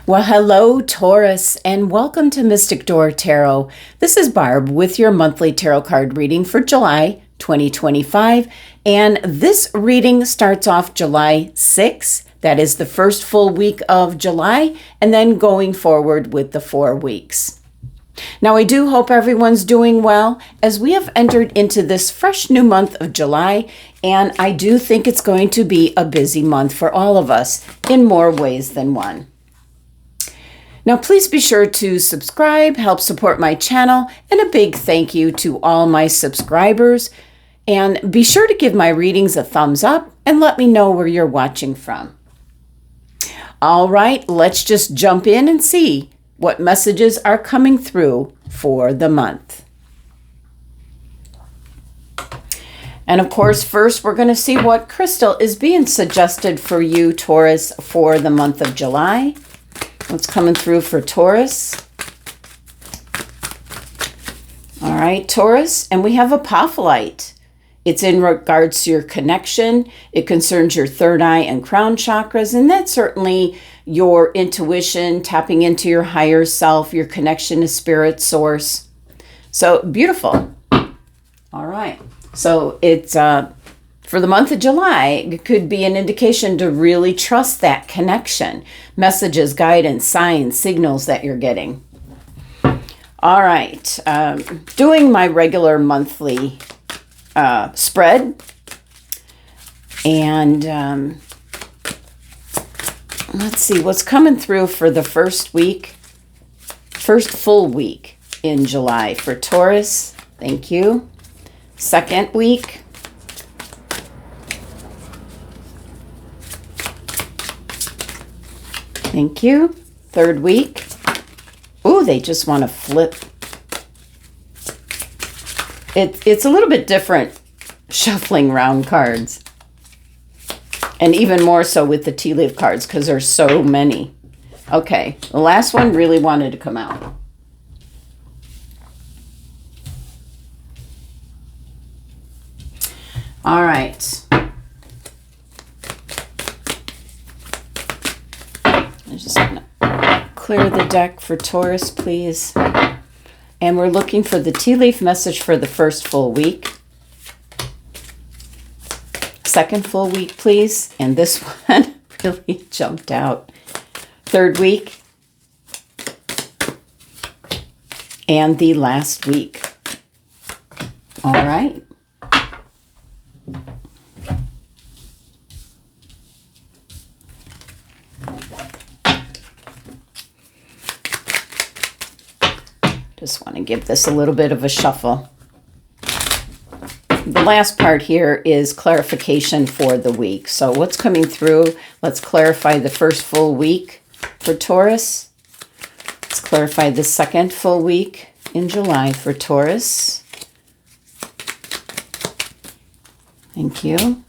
Well, hello, Taurus, and welcome to Mystic Door Tarot. This is Barb with your monthly tarot card reading for July 2025, and this reading starts off July 6th. That is the first full week of July, and then going forward with the 4 weeks. Now, I do hope everyone's doing well as we have entered into this fresh new month of July, and I do think it's going to be a busy month for all of us in more ways than one. Now, please be sure to subscribe, help support my channel, and a big thank you to all my subscribers. And be sure to give my readings a thumbs up and let me know where you're watching from. All right, let's just jump in and see what messages are coming through for the month. And of course, first we're going to see what crystal is being suggested for you, Taurus, for the month of July. What's coming through for Taurus? All right, Taurus, and we have apophyllite. It's in regards to your connection. It concerns your third eye and crown chakras, and that's certainly your intuition, tapping into your higher self, your connection to spirit source. So beautiful. All right. So it's for the month of July, it could be an indication to really trust that connection, messages, guidance, signs, signals that you're getting. All right. Doing my regular monthly spread. And let's see what's coming through for the first full week in July for Taurus. Thank you. Second week. Thank you. Third week. Ooh, they just want to flip. It's a little bit different shuffling round cards. And even more so with the tea leaf cards because there's so many. Okay, the last one really wanted to come out. All right. I'm just going to clear the deck for Taurus, please. And we're looking for the tea leaf message for the first full week. Second full week, please. And this one really jumped out. Third week. And the last week. All right. Just want to give this a little bit of a shuffle. The last part here is clarification for the week. So what's coming through? Let's clarify the first full week for Taurus. Let's clarify the second full week in July for Taurus. Thank you.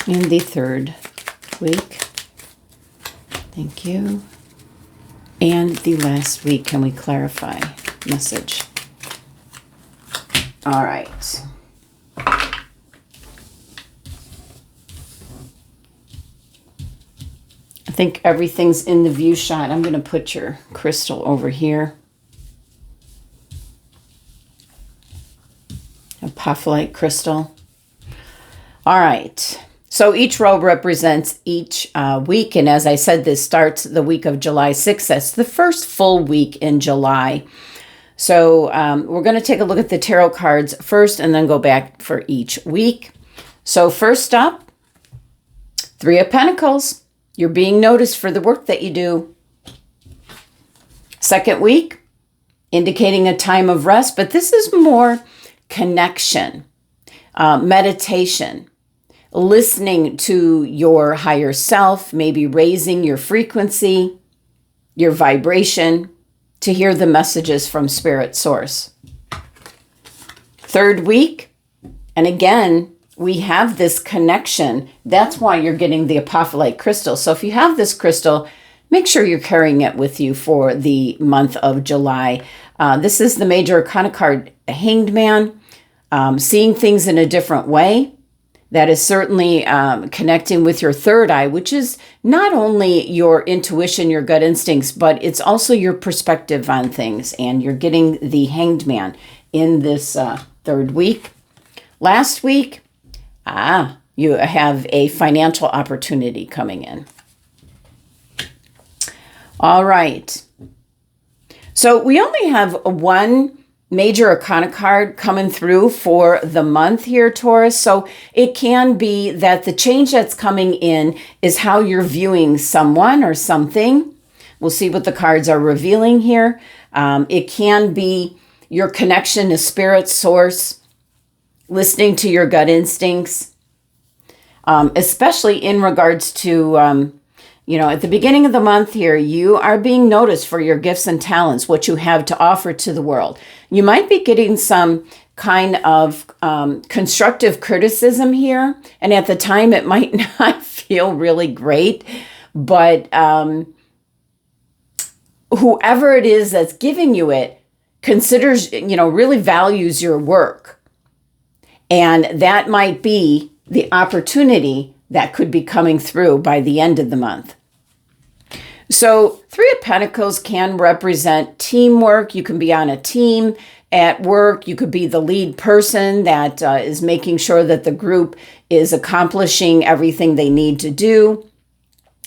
And the third week. Thank you. And the last week, can we clarify message? All right. I think everything's in the view shot. I'm going to put your crystal over here. Apophyllite crystal. All right. So each row represents each week. And as I said, this starts the week of July 6th. That's the first full week in July. So we're going to take a look at the tarot cards first and then go back for each week. So first up, Three of Pentacles. You're being noticed for the work that you do. Second week, indicating a time of rest. But this is more connection, meditation. Listening to your higher self, maybe raising your frequency, your vibration to hear the messages from Spirit Source. Third week, and again, we have this connection. That's why you're getting the apophyllite crystal. So if you have this crystal, make sure you're carrying it with you for the month of July. This is the major arcana card, Hanged Man, seeing things in a different way. That is certainly connecting with your third eye, which is not only your intuition, your gut instincts, but it's also your perspective on things. And you're getting the Hanged Man in this third week. Last week, you have a financial opportunity coming in. All right. So we only have one major arcana card coming through for the month here, Taurus. So it can be that the change that's coming in is how you're viewing someone or something. We'll see what the cards are revealing here. It can be your connection to spirit source, listening to your gut instincts, especially in regards to, at the beginning of the month here, you are being noticed for your gifts and talents, what you have to offer to the world. You might be getting some kind of constructive criticism here. And at the time, it might not feel really great. But whoever it is that's giving you it considers, really values your work. And that might be the opportunity that could be coming through by the end of the month. So Three of Pentacles can represent teamwork. You can be on a team at work. You could be the lead person that is making sure that the group is accomplishing everything they need to do.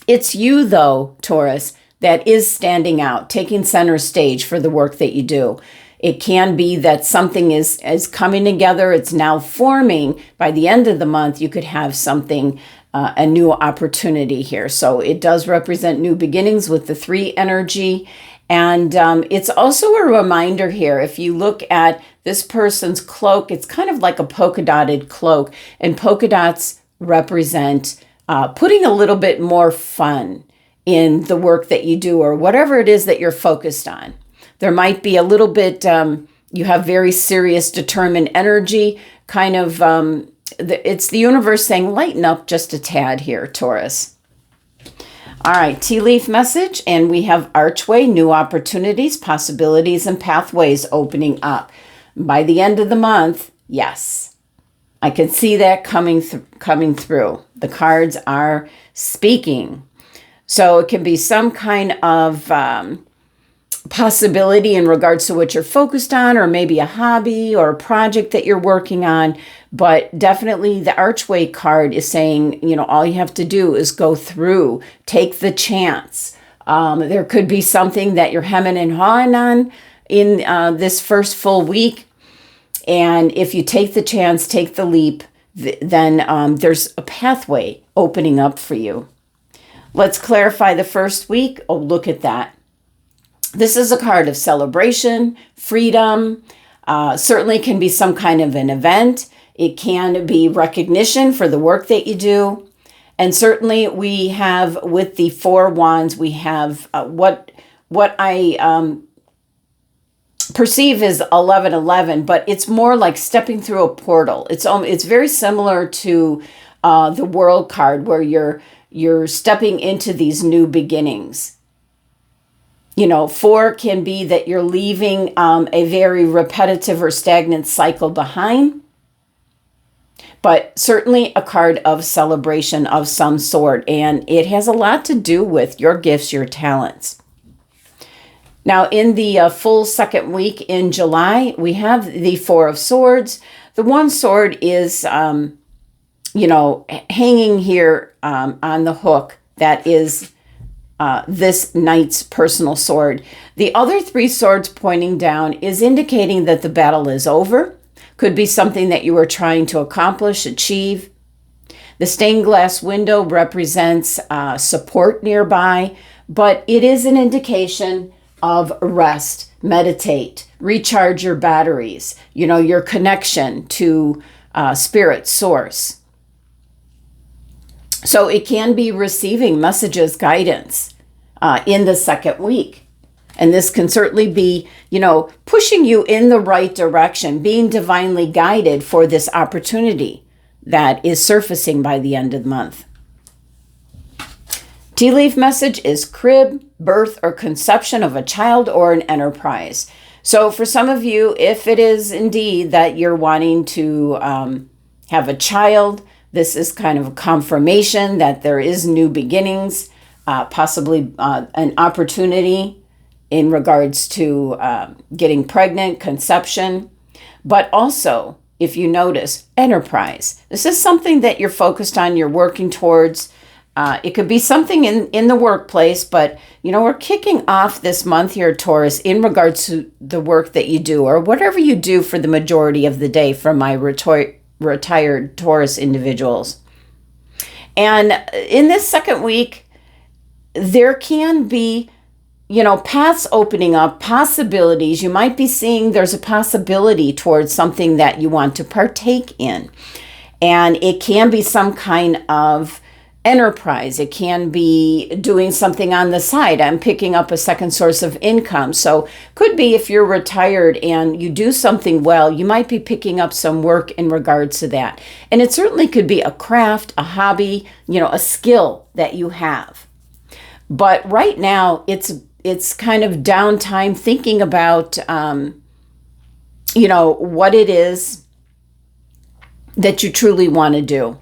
It's you, though, Taurus, that is standing out, taking center stage for the work that you do. It can be that something is coming together. It's now forming. By the end of the month, you could have something, a new opportunity here. So it does represent new beginnings with the 3 energy. And it's also a reminder here, if you look at this person's cloak, it's kind of like a polka dotted cloak. And polka dots represent putting a little bit more fun in the work that you do or whatever it is that you're focused on. There might be a little bit, you have very serious, determined energy, kind of, it's the universe saying, lighten up just a tad here, Taurus. All right, tea leaf message, and we have archway, new opportunities, possibilities, and pathways opening up. By the end of the month, yes, I can see that coming through. The cards are speaking. So it can be some kind of possibility in regards to what you're focused on, or maybe a hobby or a project that you're working on. But definitely the archway card is saying, all you have to do is go through, take the chance. There could be something that you're hemming and hawing on in this first full week. And if you take the chance, take the leap, then there's a pathway opening up for you. Let's clarify the first week. Oh, look at that. This is a card of celebration, freedom, certainly can be some kind of an event. It can be recognition for the work that you do. And certainly we have, with the 4 wands, we have what I perceive is 1111, but it's more like stepping through a portal. It's very similar to the World card, where you're stepping into these new beginnings. 4 can be that you're leaving a very repetitive or stagnant cycle behind, but certainly a card of celebration of some sort, and it has a lot to do with your gifts, your talents. Now, in the full second week in July, we have the 4 of Swords. The 1 sword is, hanging here on the hook. That is this knight's personal sword. The other 3 swords pointing down is indicating that the battle is over. Could be something that you were trying to accomplish, achieve. The stained glass window represents support nearby, but it is an indication of rest, meditate, recharge your batteries, your connection to spirit source. So it can be receiving messages, guidance in the second week. And this can certainly be, pushing you in the right direction, being divinely guided for this opportunity that is surfacing by the end of the month. Tea leaf message is crib, birth, or conception of a child or an enterprise. So for some of you, if it is indeed that you're wanting to have a child, This is kind of a confirmation that there is new beginnings, possibly an opportunity in regards to getting pregnant, conception, but also, if you notice, enterprise. This is something that you're focused on, you're working towards. It could be something in the workplace, but, we're kicking off this month here, Taurus, in regards to the work that you do or whatever you do for the majority of the day from my retired Taurus individuals. And in this second week, there can be paths opening up, possibilities. You might be seeing there's a possibility towards something that you want to partake in. And it can be some kind of enterprise. It can be doing something on the side. I'm picking up a second source of income. So could be if you're retired and you do something well, you might be picking up some work in regards to that. And it certainly could be a craft, a hobby, a skill that you have. But right now, it's kind of downtime thinking about, what it is that you truly want to do,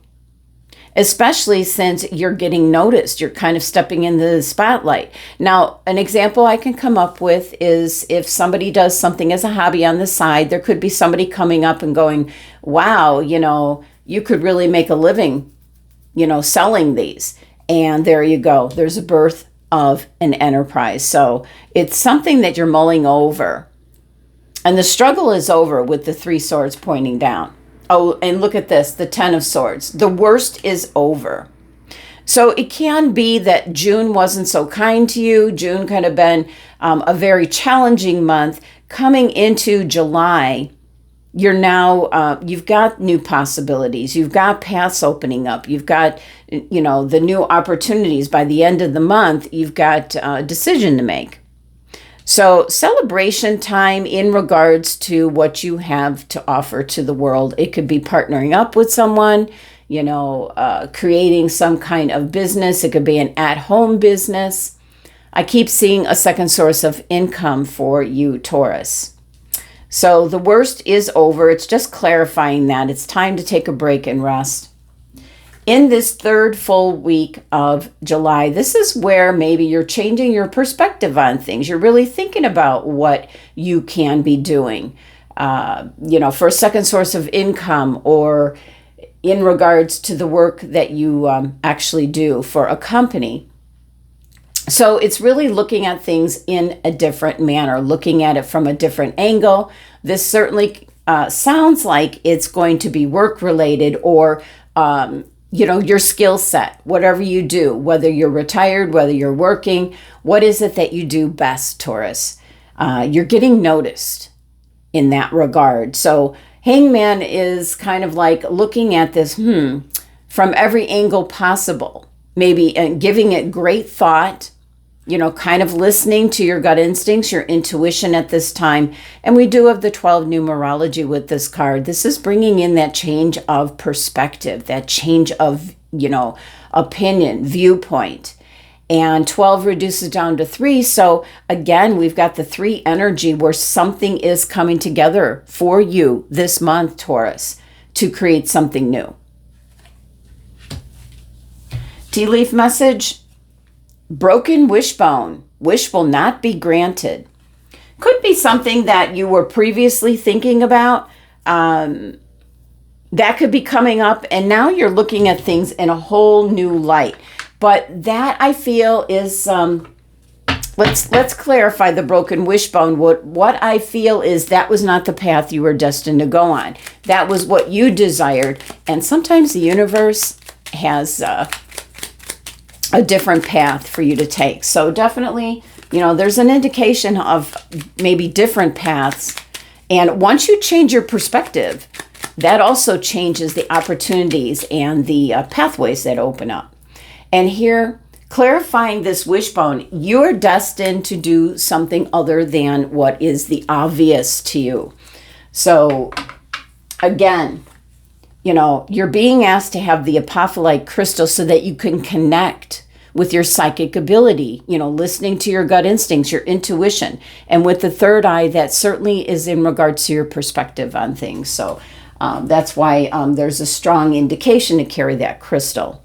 especially since you're getting noticed. You're kind of stepping into the spotlight. Now, an example I can come up with is if somebody does something as a hobby on the side, there could be somebody coming up and going, wow, you could really make a living, selling these. And there you go. There's a birth of an enterprise. So it's something that you're mulling over. And the struggle is over with the 3 swords pointing down. Oh, and look at this, the 10 of swords. The worst is over. So it can be that June wasn't so kind to you. June could have been a very challenging month. Coming into July, you're now, you've got new possibilities. You've got paths opening up. You've got, the new opportunities. By the end of the month, you've got a decision to make. So celebration time in regards to what you have to offer to the world. It could be partnering up with someone, creating some kind of business. It could be an at-home business. I keep seeing a second source of income for you, Taurus. So the worst is over. It's just clarifying that. It's time to take a break and rest. In this third full week of July, this is where maybe you're changing your perspective on things. You're really thinking about what you can be doing, for a second source of income or in regards to the work that you actually do for a company. So it's really looking at things in a different manner, looking at it from a different angle. This certainly sounds like it's going to be work related or your skill set, whatever you do, whether you're retired, whether you're working, what is it that you do best, Taurus? You're getting noticed in that regard. So Hangman is kind of like looking at this, from every angle possible, maybe giving it great thought, kind of listening to your gut instincts, your intuition at this time. And we do have the 12 numerology with this card. This is bringing in that change of perspective, that change of, opinion, viewpoint. And 12 reduces down to 3. So again, we've got the 3 energy where something is coming together for you this month, Taurus, to create something new. Tea leaf message. Broken wishbone. Wish will not be granted. Could be something that you were previously thinking about. That could be coming up, and now you're looking at things in a whole new light. But that, I feel, is let's clarify the broken wishbone. What I feel is that was not the path you were destined to go on. That was what you desired, and sometimes the universe has a different path for you to take. So definitely, there's an indication of maybe different paths. And once you change your perspective, that also changes the opportunities and the pathways that open up. And here, clarifying this wishbone, you're destined to do something other than what is the obvious to you. So again, you're being asked to have the apophyllite crystal so that you can connect with your psychic ability, listening to your gut instincts, your intuition. And with the third eye, that certainly is in regards to your perspective on things. So That's why there's a strong indication to carry that crystal.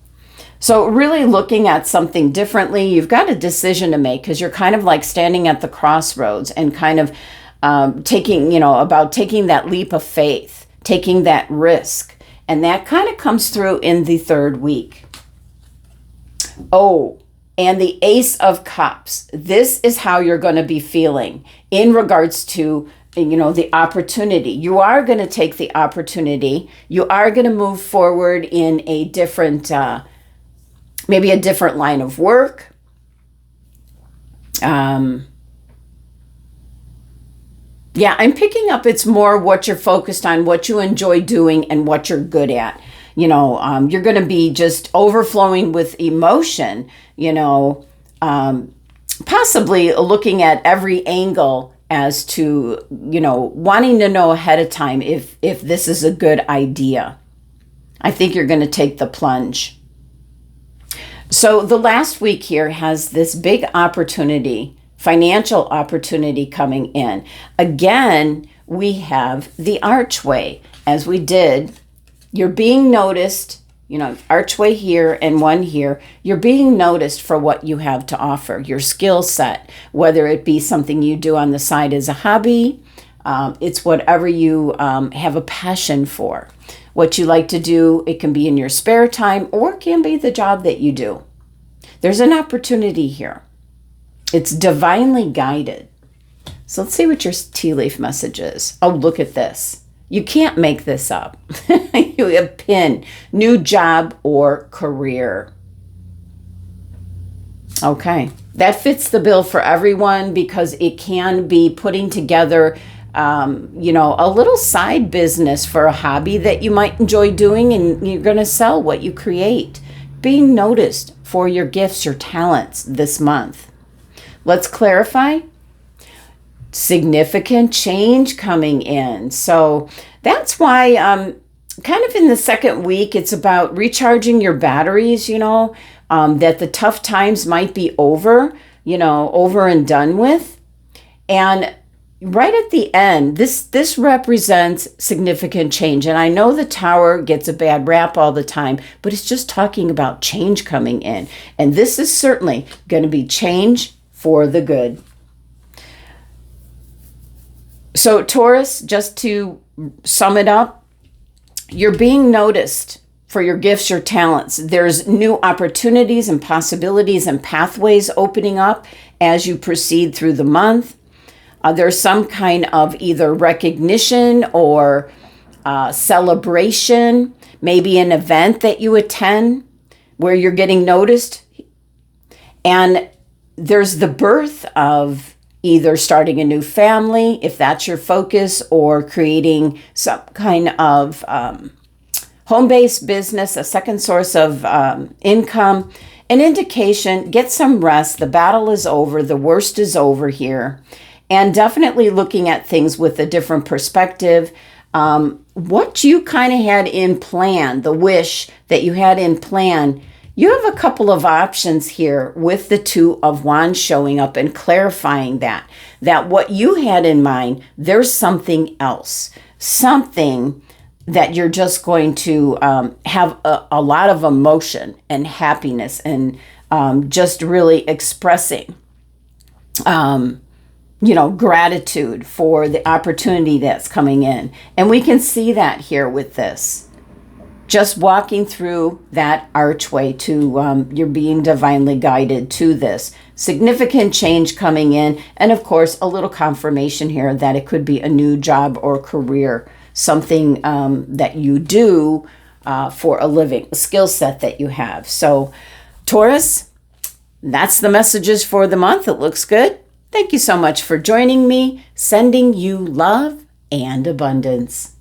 So really looking at something differently, you've got a decision to make because you're kind of like standing at the crossroads and kind of taking that leap of faith, taking that risk. And that kind of comes through in the third week. Oh, and the Ace of Cups. This is how you're going to be feeling in regards to, the opportunity. You are going to take the opportunity. You are going to move forward in a different, maybe a different line of work. Yeah, I'm picking up it's more what you're focused on, what you enjoy doing, and what you're good at. You're going to be just overflowing with emotion, possibly looking at every angle as to, wanting to know ahead of time if this is a good idea. I think you're going to take the plunge. So the last week here has this big opportunity, financial opportunity coming in. Again, we have the archway. As we did, you're being noticed, archway here and one here. You're being noticed for what you have to offer, your skill set, whether it be something you do on the side as a hobby. It's whatever you have a passion for. What you like to do, it can be in your spare time or it can be the job that you do. There's an opportunity here. It's divinely guided. So let's see what your tea leaf message is. Oh, look at this. You can't make this up. You have pin, new job or career. Okay, that fits the bill for everyone because it can be putting together, a little side business for a hobby that you might enjoy doing, and you're going to sell what you create. Being noticed for your gifts, your talents this month. Let's clarify. Significant change coming in. So that's why kind of in the second week, it's about recharging your batteries, that the tough times might be over, over and done with. And right at the end, this represents significant change. And I know the Tower gets a bad rap all the time, but it's just talking about change coming in. And this is certainly going to be change for the good. So Taurus, just to sum it up, you're being noticed for your gifts, your talents. There's new opportunities and possibilities and pathways opening up as you proceed through the month. There's some kind of either recognition or celebration, maybe an event that you attend where you're getting noticed. And there's the birth of either starting a new family, if that's your focus, or creating some kind of home-based business, a second source of income. An indication, get some rest. The battle is over. The worst is over here. And definitely looking at things with a different perspective. What you kind of had in plan, the wish that you had in plan, you have a couple of options here with the Two of Wands showing up and clarifying that what you had in mind, there's something else, something that you're just going to have a lot of emotion and happiness and just really expressing, gratitude for the opportunity that's coming in. And we can see that here with this. Just walking through that archway to, you're being divinely guided to this. Significant change coming in. And of course, a little confirmation here that it could be a new job or career. Something that you do for a living. A skill set that you have. So Taurus, that's the messages for the month. It looks good. Thank you so much for joining me. Sending you love and abundance.